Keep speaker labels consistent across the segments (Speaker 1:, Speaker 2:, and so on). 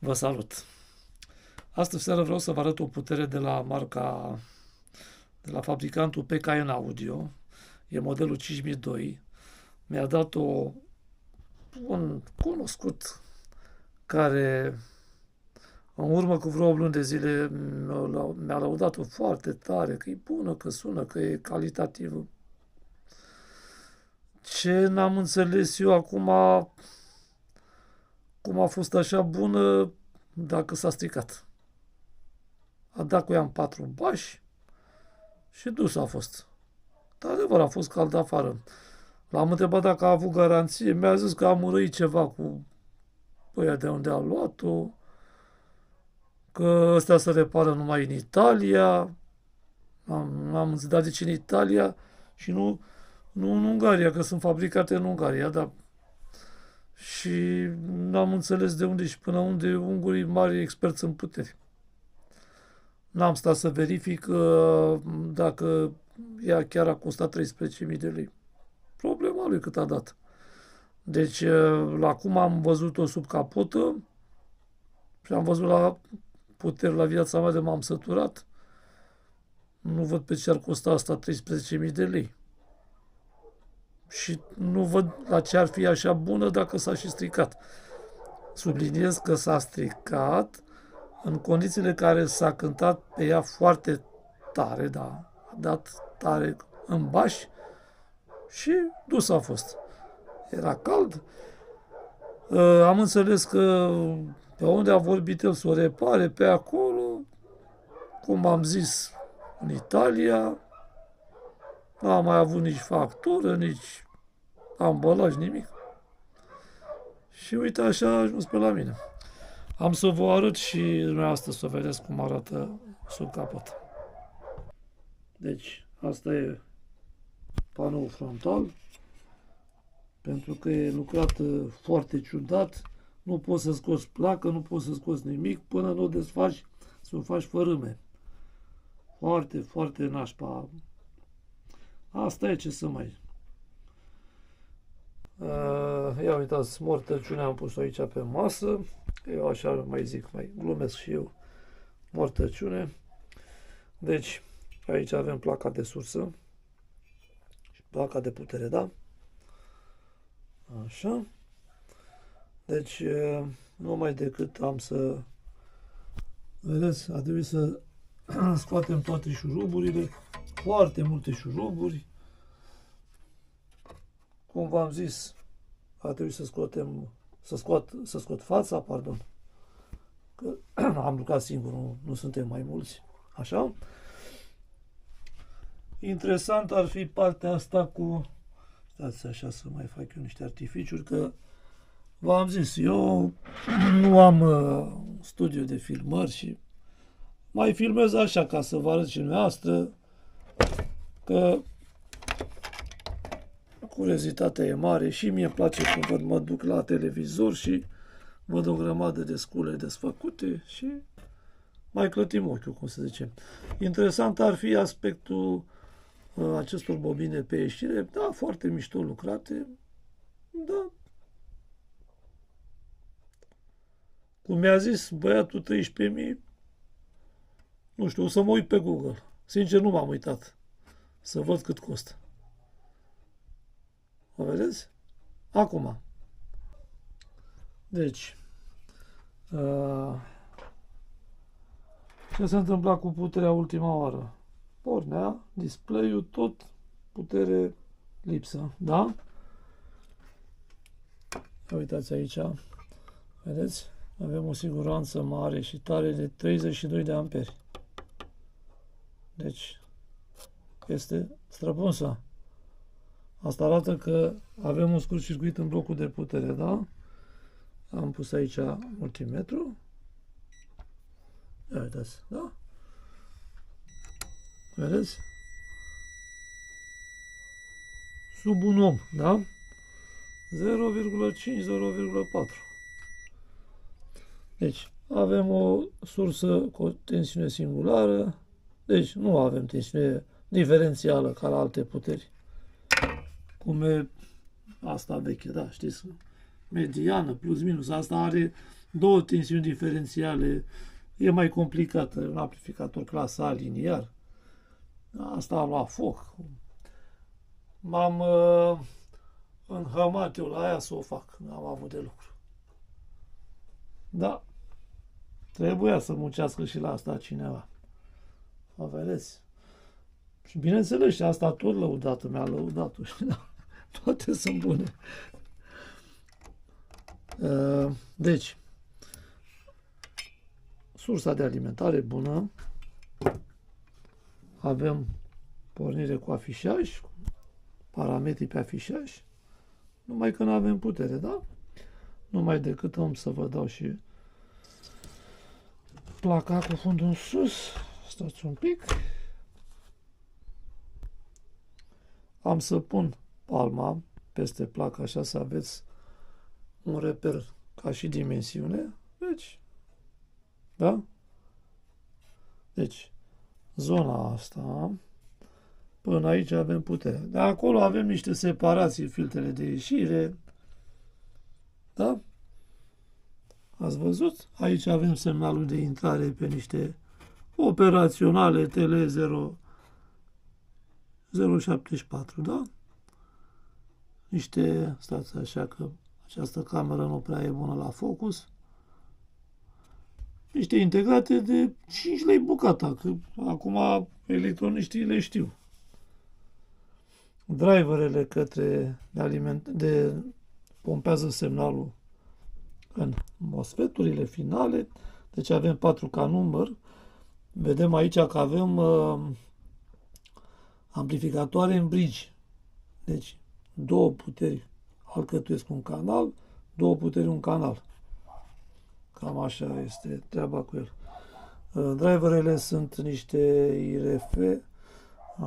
Speaker 1: Vă salut! Astăzi seară vreau să vă arăt o putere de la fabricantul PKN Audio. E modelul 5002. Mi-a dat-o un cunoscut care în urmă cu vreo 8 luni de zile mi-a lăudat-o foarte tare, că e bună, că sună, că e calitativă. Ce n-am înțeles eu acum, cum a fost așa bună dacă s-a stricat. A dat cu ea în 4 bași și dus a fost. Dar adevăr, a fost cald afară. L-am întrebat dacă a avut garanție. Mi-a zis că a murăit ceva cu ăia de unde a luat-o, că ăstea se repară numai în Italia. Am zis, dar de ce în Italia și nu în Ungaria, că sunt fabricate în Ungaria, da. Și n-am înțeles de unde și până unde ungurii mari experți în puteri. N-am stat să verific dacă ea chiar a costat 13.000 de lei. Problema lui cât a dat. Deci, la cum am văzut-o sub capotă și am văzut la puteri la viața mea de m-am săturat, nu văd pe ce ar costa asta 13.000 de lei. Și nu văd la ce ar fi așa bună dacă s-a și stricat. Subliniez că s-a stricat în condițiile care s-a cântat pe ea foarte tare, da, a dat tare în bași și dus a fost. Era cald. Am înțeles că pe unde a vorbit el să o repare, pe acolo, cum am zis, în Italia, n-am mai avut nici factură, nici ambalaj, nimic. Și uite, așa a ajuns pe la mine. Am să vă arăt și dumneavoastră să vedeți cum arată sub capăt. Deci, asta e panoul frontal. Pentru că e lucrat foarte ciudat, nu poți să scoți placă, nu poți să scoți nimic până nu o desfaci, să o faci fărâme. Foarte, foarte nașpa. Asta e, ce să mai... Ia uitați, mortăciunea am pus-o aici pe masă. Eu așa mai zic, mai glumesc și eu. Mortăciune. Deci, aici avem placa de sursă și placa de putere, da? Așa. Deci, numai decât am să... Vedeți, a trebuit să scoatem toate șuruburile, foarte multe șuruburi. Cum v-am zis, a trebuit să scot fața, pardon. Că am lucrat singur, nu suntem mai mulți. Așa. Interesant ar fi partea asta cu... Stați așa să mai fac eu niște artificiuri, că v-am zis, eu nu am studiu de filmări și mai filmez așa ca să vă arăt și dumneavoastră că curiozitatea e mare și mie îmi place când văd, mă duc la televizor și văd o grămadă de scule desfăcute și mai clătim ochiul, cum se zice. Interesant ar fi aspectul acestor bobine pe ieșire, da, foarte mișto lucrate, da. Cum mi-a zis băiatul 13.000, nu știu, o să mă uit pe Google. Sincer, nu m-am uitat să văd cât costă. O vedeți? Acum. Deci, ce s-a întâmplat cu puterea ultima oară? Pornea, display-ul, tot putere lipsă, da? Uitați aici, vedeți? Avem o siguranță mare și tare de 32 de amperi. Deci, este străpunsă. Asta arată că avem un scurt circuit în blocul de putere, da? Am pus aici multimetru. Ia uitați, da? Vedeți? Sub un ohm, da? 0,5-0,4. Deci, avem o sursă cu o tensiune singulară. Deci, nu avem tensiune diferențială ca la alte puteri. Cum e asta veche, da, știți? Mediană, plus minus. Asta are două tensiuni diferențiale, e mai complicată, un amplificator clasa A liniar. Asta a luat foc. M-am înhămat eu la aia să o fac, n-am avut de lucru. Da, trebuia să muncească și la asta cineva. Vă vedeți? Și bineînțeles, și asta tot lăudată, mi-a lăudat-o. Toate sunt bune. Deci, sursa de alimentare bună, avem pornire cu afișaj, parametrii pe afișaj, numai că nu avem putere, da? Numai decât am să vă dau și placa cu fundul în sus. Stați un pic. Am să pun palma peste placa, așa să aveți un reper ca și dimensiune. Deci, da? Deci, zona asta, până aici avem putere. De acolo avem niște separații, filtrele de ieșire. Da? Ați văzut? Aici avem semnalul de intrare pe niște operaționale tele 074, da? Niște, stați așa că această cameră nu prea e bună la focus. Niște integrate de 5 lei bucata, că acum electroniștii le știu. Driverele către de pompează semnalul în MOSFET-urile finale. Deci avem 4 ca număr. Vedem aici că avem amplificatoare în bridge. Deci, două puteri alcătuiesc un canal, două puteri un canal. Cam așa este treaba cu el. Driverele sunt niște IRF,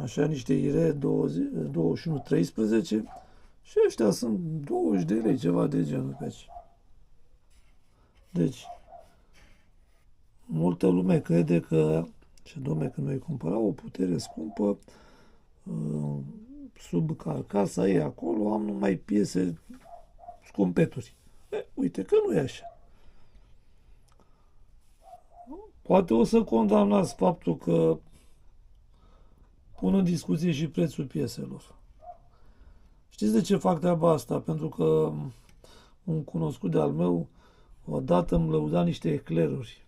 Speaker 1: așa, niște IR 2113 și ăștia sunt 20 de lei, ceva de genul pe aici. Deci, multă lume crede că, ce domne, că noi cumpăra o putere scumpă, sub carcasa ei acolo am numai piese scumpeturi. Uite că nu e așa. Poate o să condamnați faptul că pun în discuție și prețul pieselor. Știți de ce fac treaba asta? Pentru că un cunoscut de-al meu odată îmi lăuda niște ecleruri,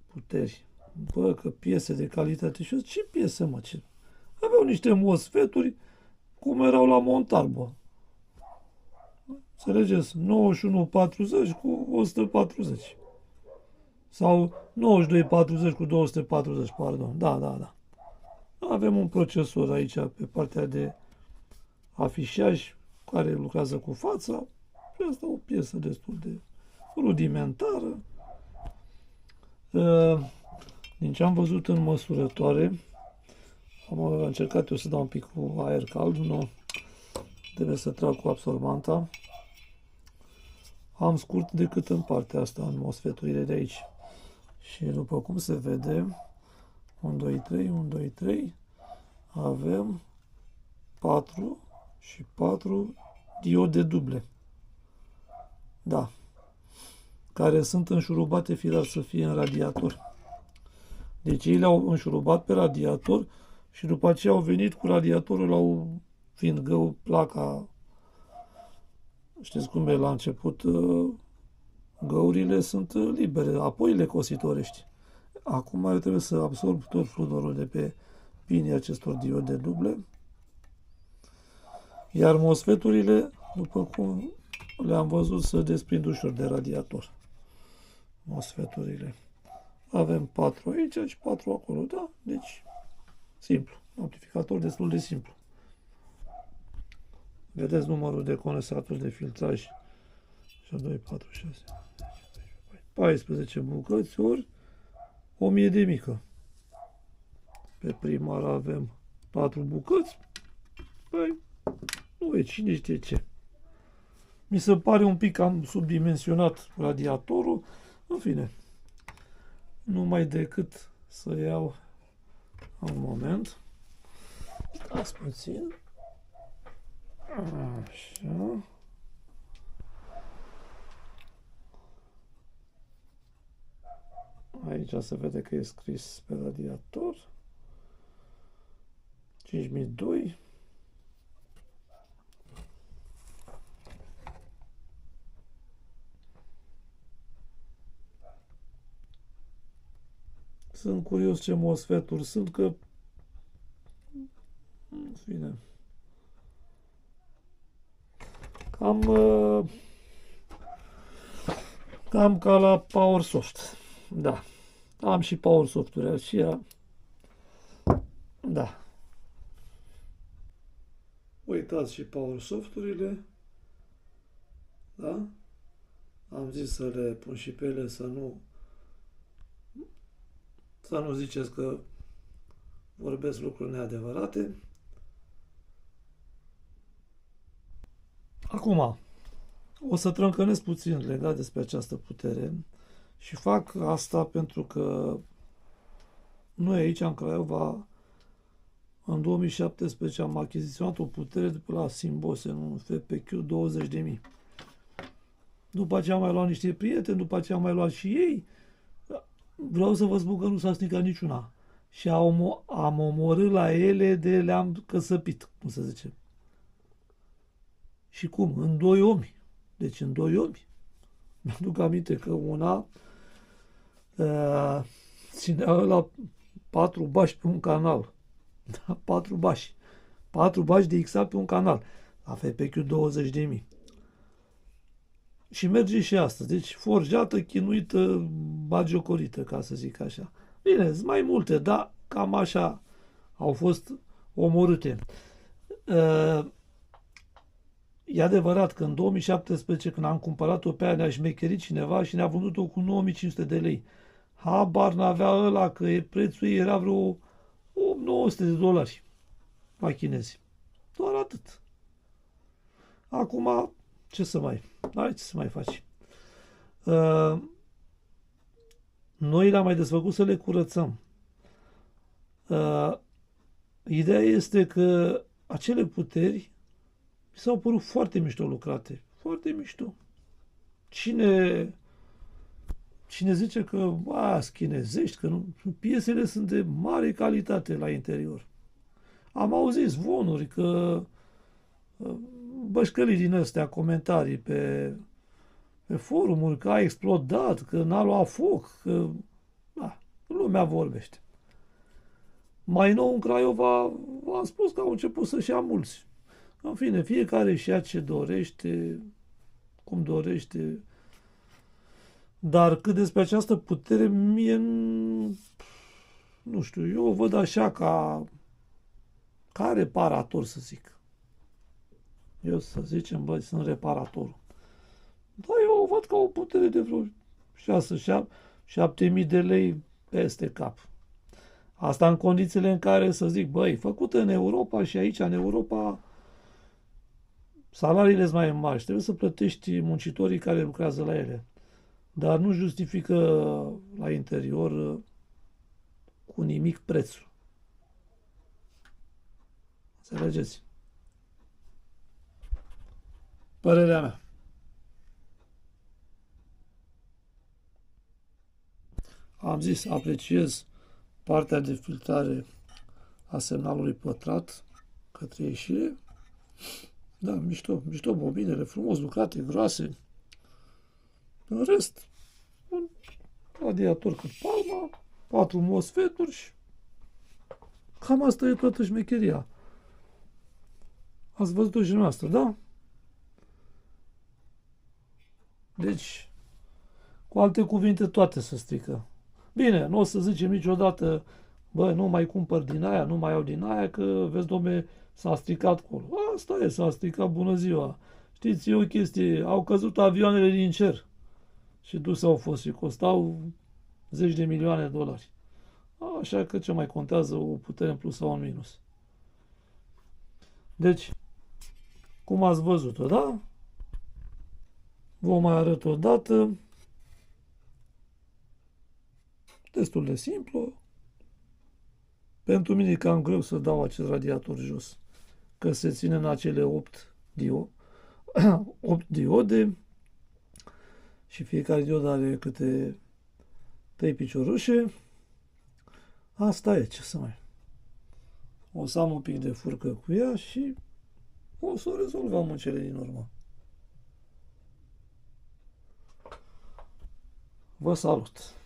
Speaker 1: puteri. Bă, că piese de calitate. Și eu zic, ce piese, mă? Ce? Aveau niște MOSFET-uri cum erau la Montalbă. Înțelegeți? 9140 cu 140. Sau 9240 cu 240, pardon. Da. Avem un procesor aici pe partea de afișaj care lucrează cu fața. Și asta o piesă destul de rudimentară. Din ce am văzut în măsurătoare, am încercat eu să dau un pic cu aer cald, nu trebuie să trag cu absorbanta. Am scurt decât în partea asta, în MOSFET-urile de aici. Și după cum se vede, 1, 2, 3, 1, 2, 3, avem 4 și 4 diode duble. Da. Care sunt înșurubate firar să fie în radiator. Deci ei le-au înșurubat pe radiator și după aceea au venit cu radiatorul, l-au fiind placa. Știți cum e la început? Găurile sunt libere, apoi le cositorești. Acum eu trebuie să absorb tot fluidul de pe pinii acestor diode duble. Iar MOSFET-urile, după cum le-am văzut, se desprind ușor de radiator. MOSFET-urile. Avem 4 aici și 4 acolo, da? Deci, simplu. Amplificator destul de simplu. Vedeți numărul de condensatori de filtraj. 2, 4, 6, 14 bucăți ori 1000 de mică. Pe primar avem 4 bucăți. Păi, nu e cine știe ce. Mi se pare un pic cam subdimensionat radiatorul. În fine, numai decât să iau un moment. Stați puțin. Așa. Aici se vede că e scris pe radiator. 5002. Sunt curios ce MOSFET-uri sunt, că în fine. Cam ca la PowerSoft. Da. Am și PowerSoft-uri aceea. Da. Uitați și PowerSoft-urile. Da? Am zis să le pun și pe ele, să nu ziceți că vorbesc lucruri neadevărate. Acum, o să trâncănesc puțin legat despre această putere și fac asta pentru că noi aici, în Craiova, în 2017 am achiziționat o putere de pe la Simbose, în un FPQ 20.000. După aceea am mai luat niște prieteni, după aceea am mai luat și ei. Vreau să vă spun că nu s-a stricat niciuna. Și am omorât la ele de le-am căsăpit, cum să zice. Și cum? În 2 omi. Deci în 2 omi. Mi-aduc aminte că una ținea la 4 bași pe un canal. Da, 4 bași. 4 bași de XA pe un canal. La FPQ 20.000. Și merge și astăzi. Deci forjată, chinuită, bagiocorită, ca să zic așa. Bine, sunt mai multe, dar cam așa au fost omorâte. E adevărat că în 2017, când am cumpărat-o pe aia, ne-a șmecherit cineva și ne-a vândut-o cu 9500 de lei. Habar n-avea ăla că prețul ei era vreo 900 de dolari la chinezi. Doar atât. Acum, ce să mai faci? Noi le-am mai desfăcut să le curățăm. Ideea este că acele puteri mi s-au părut foarte mișto lucrate. Foarte mișto. Cine zice că chinezești, că nu, piesele sunt de mare calitate la interior. Am auzit zvonuri că bășcălii din astea, comentarii pe forumuri, că a explodat, că n-a luat foc, că lumea vorbește. Mai nou în Craiova am spus că au început să-și ia mulți. În fine, fiecare își ia ce dorește, cum dorește. Dar cât despre această putere, mie, nu știu, eu o văd așa ca reparator, să zic. Eu, să zicem, băi, sunt reparatorul. Dar eu o văd ca o putere de vreo 6-7.000 de lei peste cap. Asta în condițiile în care, să zic, băi, făcută în Europa și aici, în Europa, salariile sunt mai mari și trebuie să plătești muncitorii care lucrează la ele. Dar nu justifică la interior cu nimic prețul. Înțelegeți? Părerea mea. Am zis, apreciez partea de filtrare a semnalului pătrat către ieșire. Da, mișto bobinele, frumos lucrate, groase. În rest, un radiator cât palma, 4 MOSFET-uri și cam asta e toată șmecheria. Ați văzut-o și noastră, da? Deci, cu alte cuvinte, toate se strică. Bine, nu o să zicem niciodată, bă, nu mai cumpăr din aia, nu mai iau din aia, că, vezi, domne, s-a stricat acolo. Asta e, s-a stricat, bună ziua. Știți, e o chestie, au căzut avioanele din cer și duse au fost și costau 10 de milioane de dolari. Așa că ce mai contează o putere în plus sau în minus. Deci, cum ați văzut-o, da? Vă mai arăt o dată. Destul de simplu. Pentru mine e cam greu să dau acest radiator jos, că se ține în acele 8 diode și fiecare diodă are câte 3 piciorușe. Asta e, ce să mai... O să am un pic de furcă cu ea și o să o rezolvăm în cele din urmă. Vă salut!